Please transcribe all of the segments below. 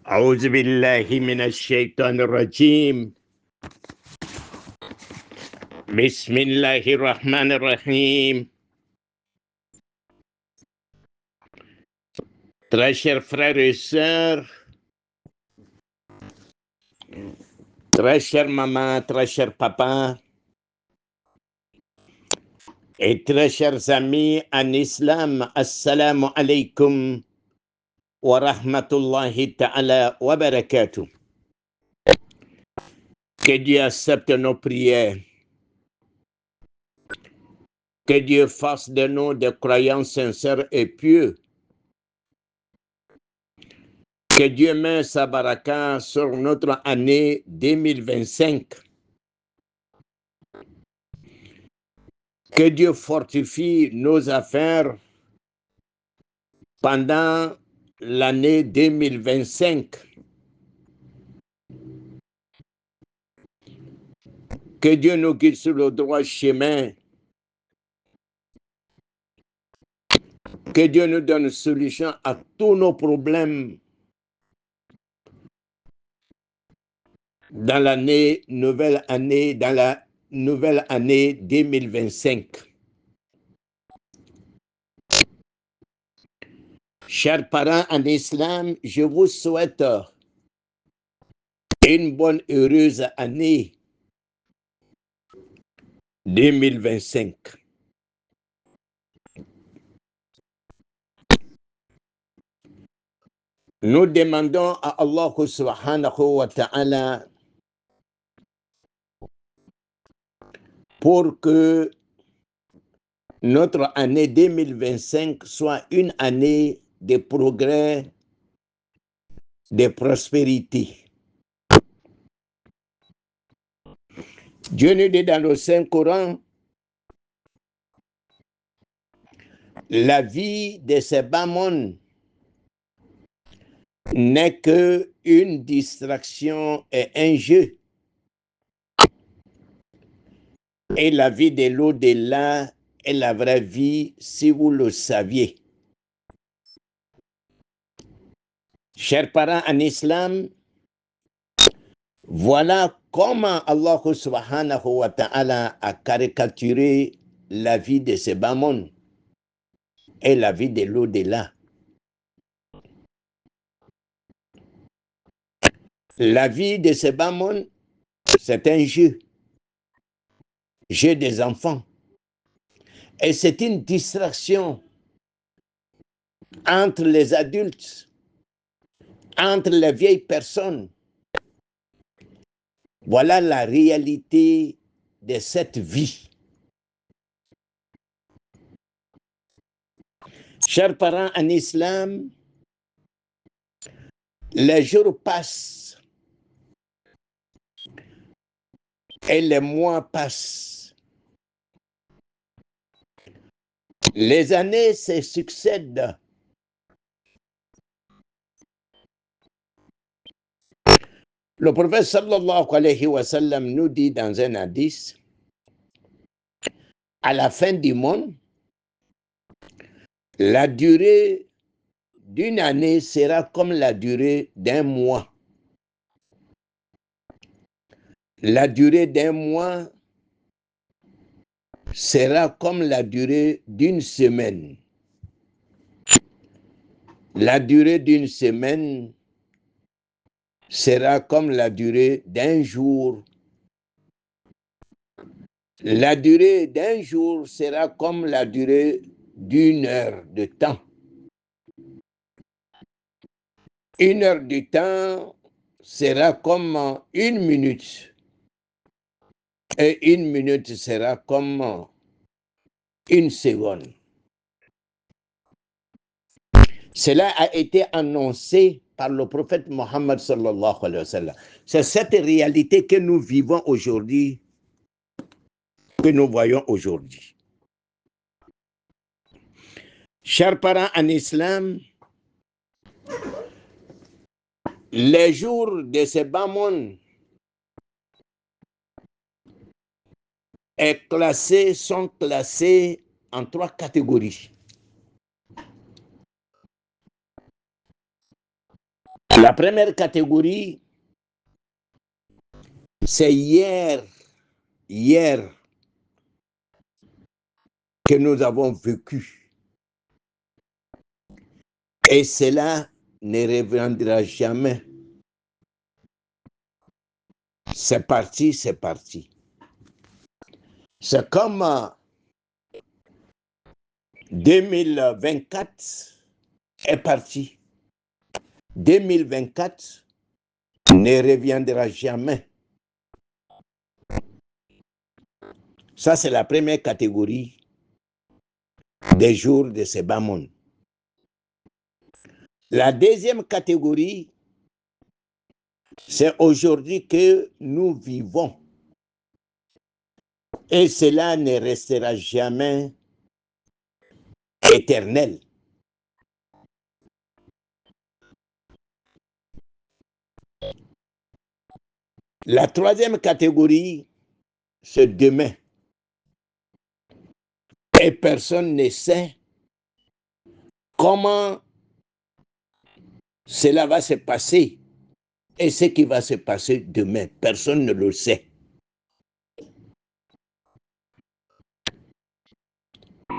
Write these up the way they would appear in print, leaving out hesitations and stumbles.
أعوذ بالله من الشيطان الرجيم. بسم الله الرحمن الرحيم. Très chers frères et sœurs, très chère maman, très cher papa, et très chers amis en islam, assalamu alaikum wa rahmatullahi ta'ala wa barakatuh. Que Dieu accepte nos prières. Que Dieu fasse de nous des croyants sincères et pieux. Que Dieu mette sa baraka sur notre année 2025. Que Dieu fortifie nos affaires pendant l'année 2025. Que Dieu nous guide sur le droit chemin. Que Dieu nous donne une solution à tous nos problèmes dans la nouvelle année 2025. Chers parents en islam, je vous souhaite une bonne, heureuse année 2025. Nous demandons à Allah subhanahu wa ta'ala pour que notre année 2025 soit une année de progrès, de prospérité. Dieu nous dit dans le Saint-Coran, la vie de ce bas monde n'est qu'une distraction et un jeu. Et la vie de l'au-delà est la vraie vie si vous le saviez. Chers parents en islam, voilà comment Allah subhanahu wa ta'ala a caricaturé la vie de ce bas monde et la vie de l'au-delà. La vie de ce bas monde, c'est un jeu des enfants. Et c'est une distraction entre les adultes, entre les vieilles personnes. Voilà la réalité de cette vie. Chers parents en islam, les jours passent et les mois passent. Les années se succèdent. Le prophète sallallahu alayhi wa sallam nous dit dans un hadith, à la fin du monde, la durée d'une année sera comme la durée d'un mois. La durée d'un mois sera comme la durée d'une semaine. La durée d'une semaine sera comme la durée d'un jour. La durée d'un jour sera comme la durée d'une heure de temps. Une heure de temps sera comme une minute. Et une minute sera comme une seconde. Cela a été annoncé par le prophète Mohammed sallallahu alayhi wa sallam. C'est cette réalité que nous vivons aujourd'hui, que nous voyons aujourd'hui. Chers parents en islam, les jours de ce bas monde sont classés en 3 catégories. La première catégorie, c'est hier que nous avons vécu. Et cela ne reviendra jamais. C'est parti, c'est parti. C'est comme 2024 est parti. 2024 ne reviendra jamais. Ça, c'est la première catégorie des jours de ce bas monde. La deuxième catégorie, c'est aujourd'hui que nous vivons. Et cela ne restera jamais éternel. La troisième catégorie, c'est demain. Et personne ne sait comment cela va se passer et ce qui va se passer demain. Personne ne le sait.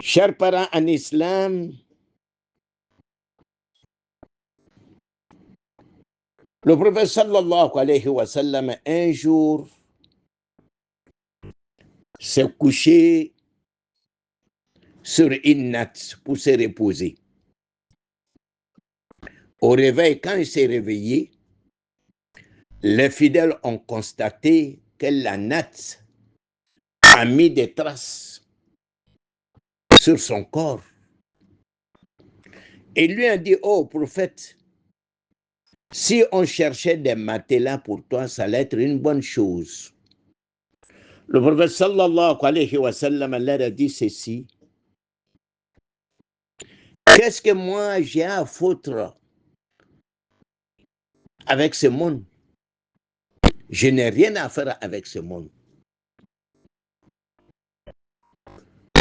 Chers parents en islam, le prophète sallallahu alayhi wa sallam, un jour, s'est couché sur une natte pour se reposer. Au réveil, quand il s'est réveillé, les fidèles ont constaté que la natte a mis des traces sur son corps. Et lui a dit, oh prophète, si on cherchait des matelas pour toi, ça allait être une bonne chose. Le prophète sallallahu alayhi wa sallam leur a dit ceci. Qu'est-ce que moi j'ai à foutre avec ce monde? Je n'ai rien à faire avec ce monde.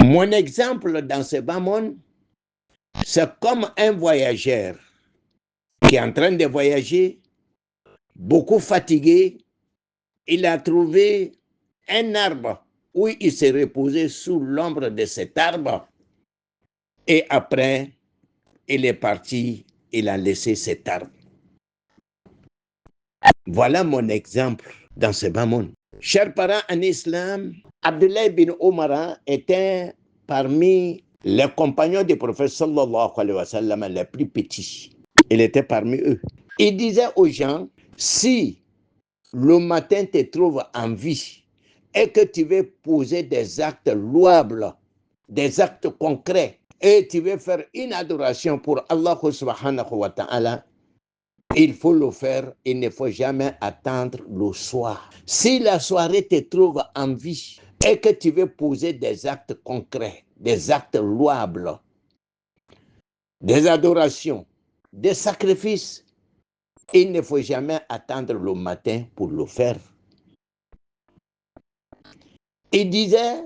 Mon exemple dans ce bas monde, c'est comme un voyageur qui est en train de voyager, beaucoup fatigué. Il a trouvé un arbre où il s'est reposé sous l'ombre de cet arbre. Et après, il est parti, il a laissé cet arbre. Voilà mon exemple dans ce bas monde. Chers parents en islam, Abdullah bin Omar était parmi les compagnons du prophète sallallahu alayhi wa sallam les plus petits. Il était parmi eux. Il disait aux gens, si le matin te trouve en vie et que tu veux poser des actes louables, des actes concrets, et tu veux faire une adoration pour Allah subhanahu wa ta'ala, il faut le faire, il ne faut jamais attendre le soir. Si la soirée te trouve en vie et que tu veux poser des actes concrets, des actes louables, des adorations, des sacrifices, il ne faut jamais attendre le matin pour le faire. Il disait,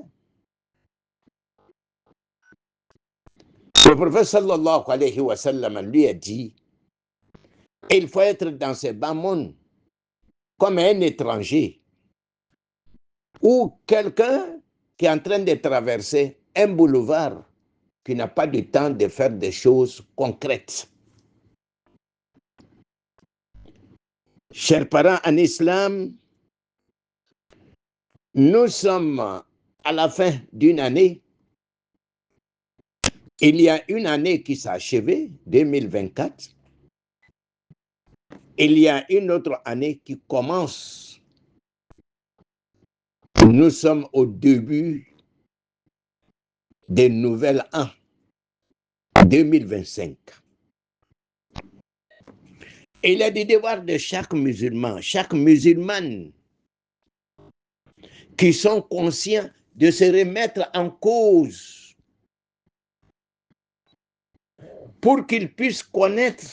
le prophète sallallahu alayhi wa sallam lui a dit, il faut être dans ce bas monde comme un étranger ou quelqu'un qui est en train de traverser un boulevard qui n'a pas du temps de faire des choses concrètes. Chers parents en islam, nous sommes à la fin d'une année. Il y a une année qui s'est achevée, 2024. Il y a une autre année qui commence. Nous sommes au début des nouvel an, 2025. Il est du devoir de chaque musulmane, qui sont conscients de se remettre en cause pour qu'ils puissent connaître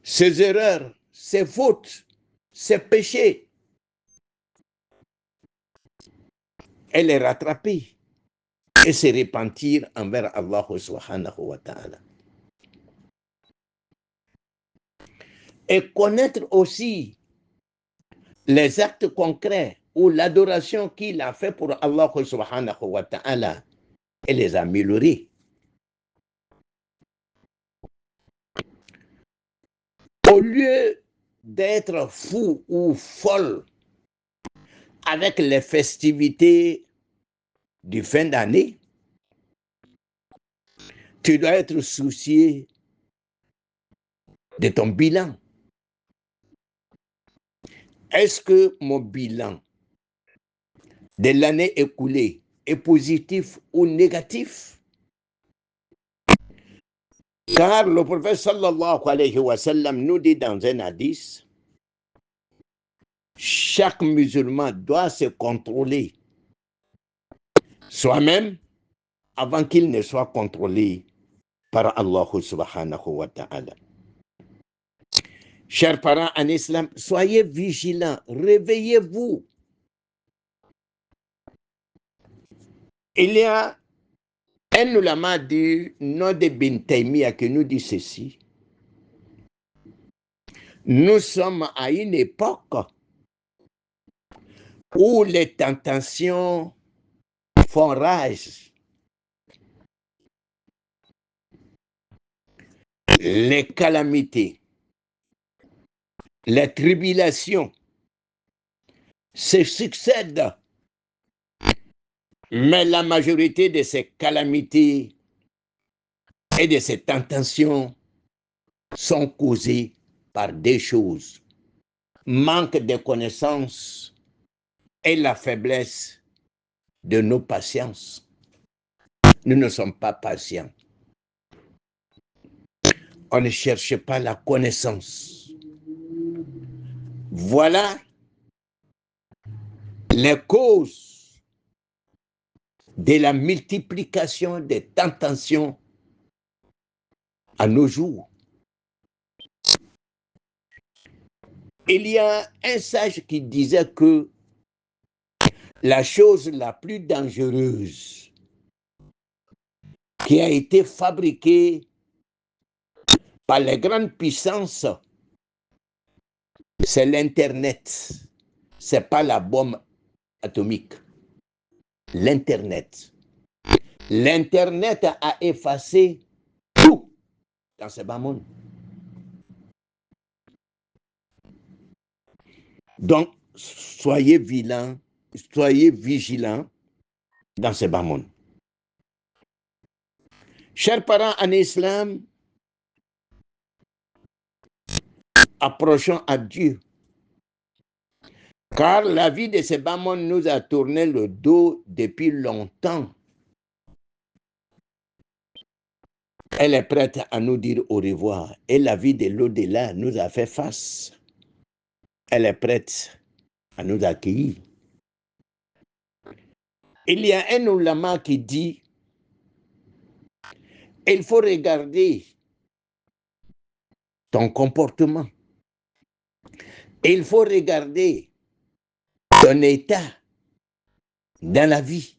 ses erreurs, ses fautes, ses péchés et les rattraper et se repentir envers Allah subhanahu wa ta'ala. et connaître aussi les actes concrets ou l'adoration qu'il a fait pour Allah subhanahu wa ta'ala et les améliorer. Au lieu d'être fou ou folle avec les festivités du fin d'année, tu dois être soucié de ton bilan. Est-ce que mon bilan de l'année écoulée est positif ou négatif? Car le prophète sallallahu alayhi wa sallam nous dit dans un hadith, chaque musulman doit se contrôler soi-même avant qu'il ne soit contrôlé par Allah subhanahu wa ta'ala. Chers parents en islam, soyez vigilants, réveillez-vous. Il y a un ulama du nom de Ibn Taymiyyah qui nous dit ceci. Nous sommes à une époque où les tentations font rage. Les calamités, les tribulations se succèdent. Mais la majorité de ces calamités et de ces tentations sont causées par deux choses. Manque de connaissances et la faiblesse de nos patiences. Nous ne sommes pas patients. On ne cherche pas la connaissance. Voilà les causes de la multiplication des tentations à nos jours. Il y a un sage qui disait que la chose la plus dangereuse qui a été fabriquée par les grandes puissances, c'est l'Internet. Ce n'est pas la bombe atomique. L'Internet. L'Internet a effacé tout dans ce bas monde. Donc, soyez vigilants dans ce bas monde. Chers parents en islam, approchons à Dieu. Car la vie de ce bas monde nous a tourné le dos depuis longtemps. Elle est prête à nous dire au revoir. Et la vie de l'au-delà nous a fait face. Elle est prête à nous accueillir. Il y a un ulama qui dit, il faut regarder ton comportement. Il faut regarder ton état dans la vie.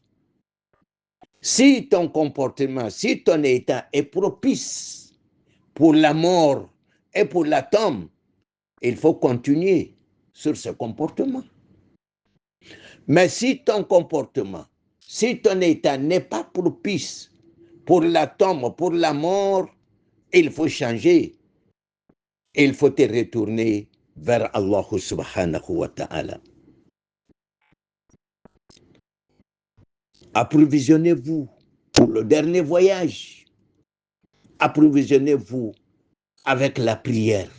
Si ton comportement, si ton état est propice pour la mort et pour la tombe, il faut continuer sur ce comportement. Mais si ton comportement, si ton état n'est pas propice pour la tombe, pour la mort, il faut changer. Il faut te retourner vers Allah subhanahu wa ta'ala. Approvisionnez-vous pour le dernier voyage. Approvisionnez-vous avec la prière.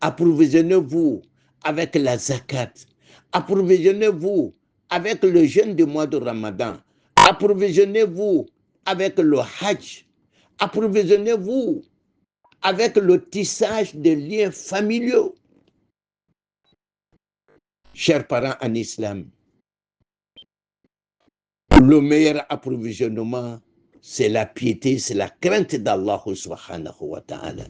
Approvisionnez-vous avec la zakat. Approvisionnez-vous avec le jeûne du mois de Ramadan. Approvisionnez-vous avec le hajj. Approvisionnez-vous avec le tissage de liens familiaux. Chers parents en islam, le meilleur approvisionnement, c'est la piété, c'est la crainte d'Allah subhanahu wa ta'ala.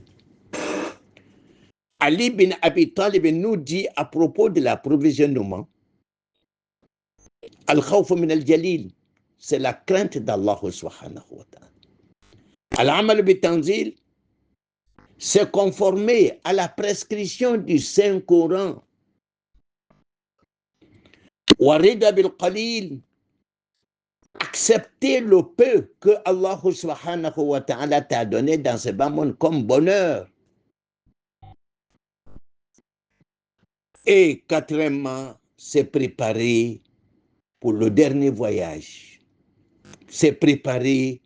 Ali bin Abi Talib nous dit à propos de l'approvisionnement, Al-Khawf min al-Jalil, c'est la crainte d'Allah subhanahu wa ta'ala. Al-Amal bi-Tanzil, se conformer à la prescription du Saint-Coran. Warida bil qalil, accepter le peu que Allah subhanahu wa ta'ala t'a donné dans ce bas monde comme bonheur. Et quatrièmement, se préparer pour le dernier voyage. Se préparer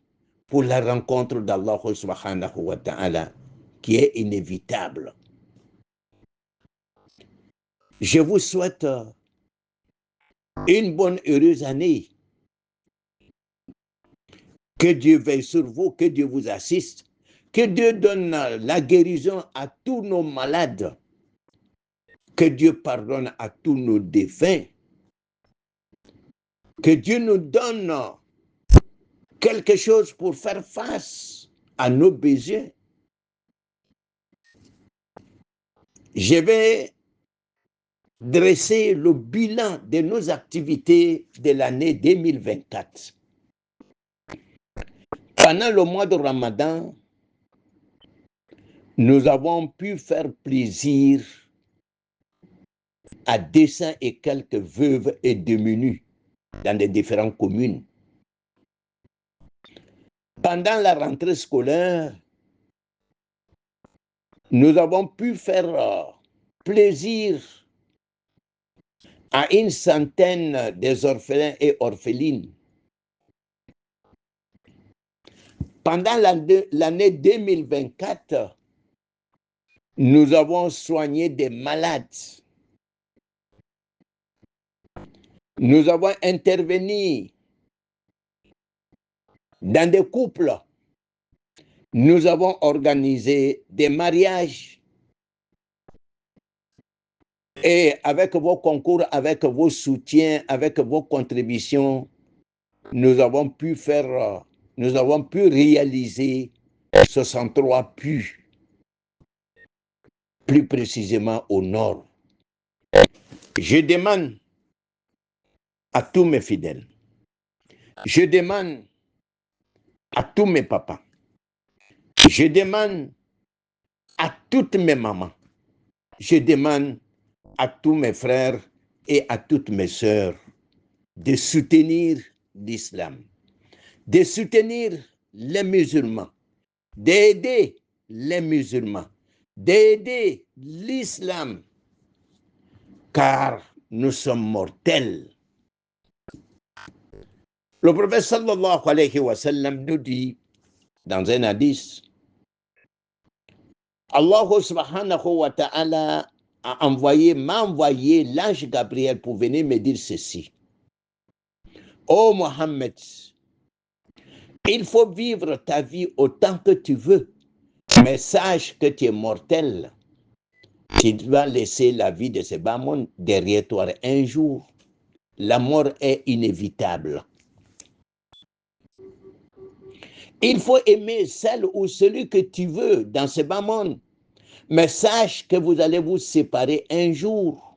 pour la rencontre d'Allah subhanahu wa ta'ala qui est inévitable. Je vous souhaite une bonne, heureuse année. Que Dieu veille sur vous, que Dieu vous assiste, que Dieu donne la guérison à tous nos malades, que Dieu pardonne à tous nos défunts, que Dieu nous donne quelque chose pour faire face à nos besoins. Je vais dresser le bilan de nos activités de l'année 2024. Pendant le mois de Ramadan, nous avons pu faire plaisir à 200 et quelques veuves et démunis dans les différentes communes. Pendant la rentrée scolaire, nous avons pu faire plaisir à une centaine des orphelins et orphelines. Pendant l'année 2024, nous avons soigné des malades. Nous avons intervenu dans des couples. Nous avons organisé des mariages. Et avec vos concours, avec vos soutiens, avec vos contributions, nous avons pu réaliser 63 puits, plus précisément au nord. Je demande à tous mes fidèles, je demande à tous mes papas, je demande à toutes mes mamans, je demande à tous mes frères et à toutes mes sœurs de soutenir l'islam, de soutenir les musulmans, d'aider les musulmans, d'aider l'islam, car nous sommes mortels. Le prophète sallallahu alayhi wa sallam nous dit dans un hadith, Allah subhanahu wa ta'ala m'a envoyé l'ange Gabriel pour venir me dire ceci. Oh Mohammed, il faut vivre ta vie autant que tu veux, mais sache que tu es mortel. Tu vas laisser la vie de ce bas monde derrière toi un jour. La mort est inévitable. Il faut aimer celle ou celui que tu veux dans ce bas monde, mais sache que vous allez vous séparer un jour.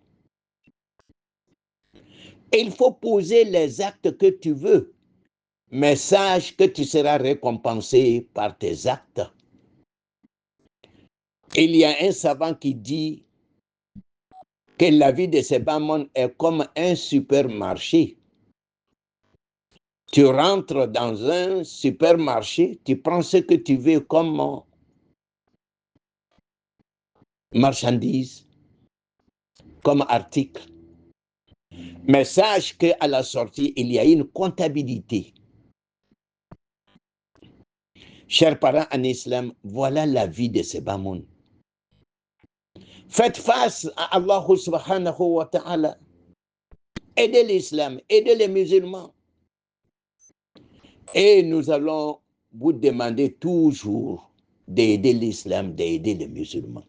Il faut poser les actes que tu veux, mais sache que tu seras récompensé par tes actes. Il y a un savant qui dit que la vie de ce bas monde est comme un supermarché. Tu rentres dans un supermarché, tu prends ce que tu veux comme marchandise, comme article. Mais sache qu'à la sortie, il y a une comptabilité. Chers parents en islam, voilà la vie de ce bas monde. Faites face à Allah subhanahu wa ta'ala. Aidez l'islam, aidez les musulmans. Et nous allons vous demander toujours d'aider l'islam, d'aider les musulmans.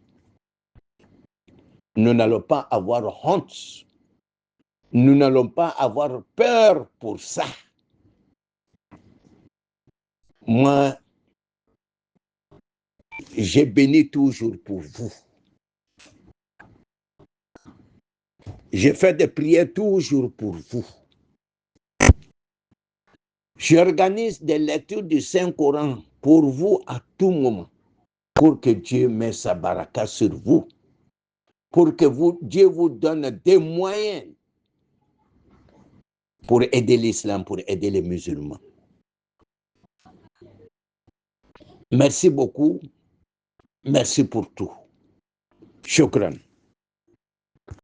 Nous n'allons pas avoir honte. Nous n'allons pas avoir peur pour ça. Moi, je bénis toujours pour vous. Je fais des prières toujours pour vous. J'organise des lectures du Saint-Coran pour vous à tout moment. pour que Dieu mette sa baraka sur vous, pour que Dieu vous donne des moyens pour aider l'islam, pour aider les musulmans. Merci beaucoup. Merci pour tout. Shukran.